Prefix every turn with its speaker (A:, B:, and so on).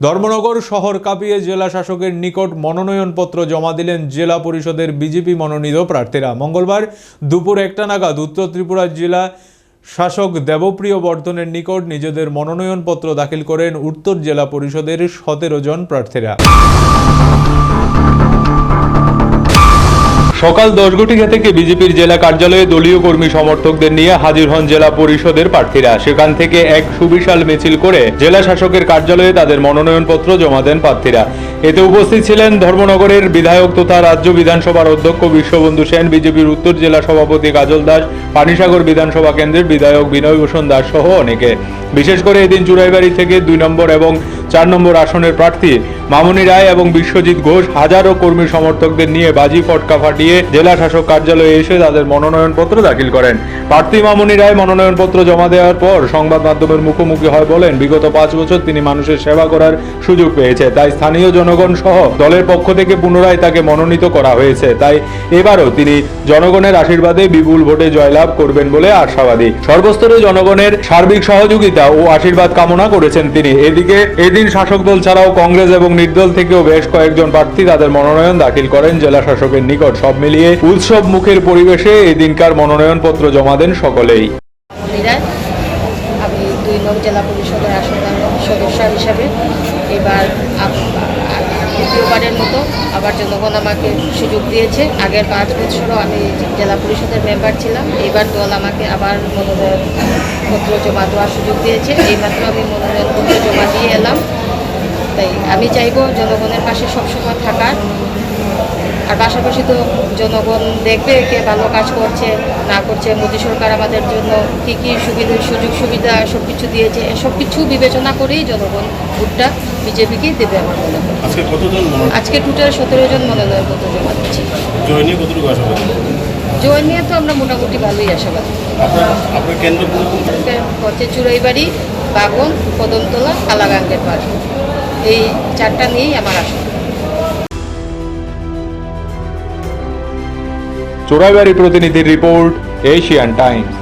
A: ধর্মনগর শহর কাঁপিয়ে জেলা শাসকের নিকট মনোনয়নপত্র জমা দিলেন জেলা পরিষদের বিজেপি মনোনীত প্রার্থীরা। মঙ্গলবার দুপুর 1টা নাগাদ উত্তর ত্রিপুরা জেলা শাসক দেবপ্রিয় বর্ধনের নিকট নিজেদের মনোনয়নপত্র দাখিল করেন উত্তর জেলা পরিষদের 17 জন প্রার্থীরা। সকাল 10 থেকে বিজেপির জেলা কার্যালয়ে দলীয় কর্মী সমর্থকদের নিয়ে হাজির হন জেলা পরিষদের প্রার্থীরা। সেখান থেকে এক সুবিশাল মিছিল করে জেলা শাসকের কার্যালয়ে তাদের মনোনয়নপত্র জমা দেন প্রার্থীরা। এতে উপস্থিত ছিলেন ধর্মনগরের বিধায়ক তথা রাজ্য বিধানসভার অধ্যক্ষ বিশ্ববন্ধু সেন, বিজেপির উত্তর জেলা সভাপতি কাজল দাস, পানিসাগর বিধানসভা কেন্দ্রের বিধায়ক বিনয় ভূষণ দাস সহ অনেকে। বিশেষ করে এদিন চুরাইবাড়ি থেকে 2 নম্বর এবং 4 নম্বর আসনের প্রার্থী মামনি রায় এবং বিশ্বজিৎ ঘোষ হাজারো কর্মী সমর্থকদের নিয়ে বাজি ফটকা ফাটিয়ে জেলা শাসক কার্যালয়ে এসে তাদের মনোনয়নপত্র দাখিল করেন। প্রার্থী মামনি রায় মনোনয়নপত্র জমা দেওয়ার পর সংবাদ মাধ্যমের মুখোমুখি হয় বলেন, বিগত 5 বছর তিনি মানুষের সেবা করার সুযোগ পেয়েছে, তাই স্থানীয় জনগণ সহ দলের পক্ষ থেকে পুনরায় তাকে মনোনীত করা হয়েছে। তাই এবারও তিনি জনগণের আশীর্বাদে বিপুল ভোটে জয়লাভ করবেন বলে আশাবাদী। সর্বস্তরে জনগণের সার্বিক সহযোগিতা ও আশীর্বাদ কামনা করেছেন তিনি। এদিকে এদিন শাসক দল ছাড়াও কংগ্রেস এবং নির্দল থেকেও বেশ কয়েকজন প্রার্থী তাদের মনোনয়ন দাখিল করেন জেলা শাসকের নিকট। সব মিলিয়ে উৎসব মুখের পরিবেশে এদিনকার মনোনয়নপত্র জমা দেন সকলেই।
B: আমি 2 নং জেলা পরিষদের আসনের সদস্য হিসাবে এবার দ্বিতীয়বারের মতো আবার জনগণ আমাকে সুযোগ দিয়েছে। আগের 5 বছরও আমি জেলা পরিষদের মেম্বার ছিলাম। এইবার দল আমাকে আবার মনোনয়নপত্র জমা দেওয়ার সুযোগ দিয়েছে। এইমাত্র আমি মনোনয়নপত্র জমা দিয়ে এলাম। তাই আমি চাইব জনগণের পাশে সবসময় থাকার। আর পাশাপাশি তো জনগণ দেখবে কে ভালো কাজ করছে না করছে, মোদী সরকার আমাদের জন্য কী কী সুযোগ সুবিধা সব কিছু দিয়েছে, সব কিছু বিবেচনা করেই জনগণ ভোটটা বিজেপিকে দেবে আমার মনে হয়। আজকে টোটাল 17 জন মনোনয়নপত্র জমা দিচ্ছি। জয় নিয়ে তো আমরা মোটামুটি ভালোই আশাবাদী। হচ্ছে চুরাইবাড়ি, বাগন, কদমতলা, কালাগাঙ্গের পাড়, এই 4টা নিয়েই আমার আসন।
A: চোরাইবাড়ি প্রতিনিধির রিপোর্ট, এশিয়ান টাইমস।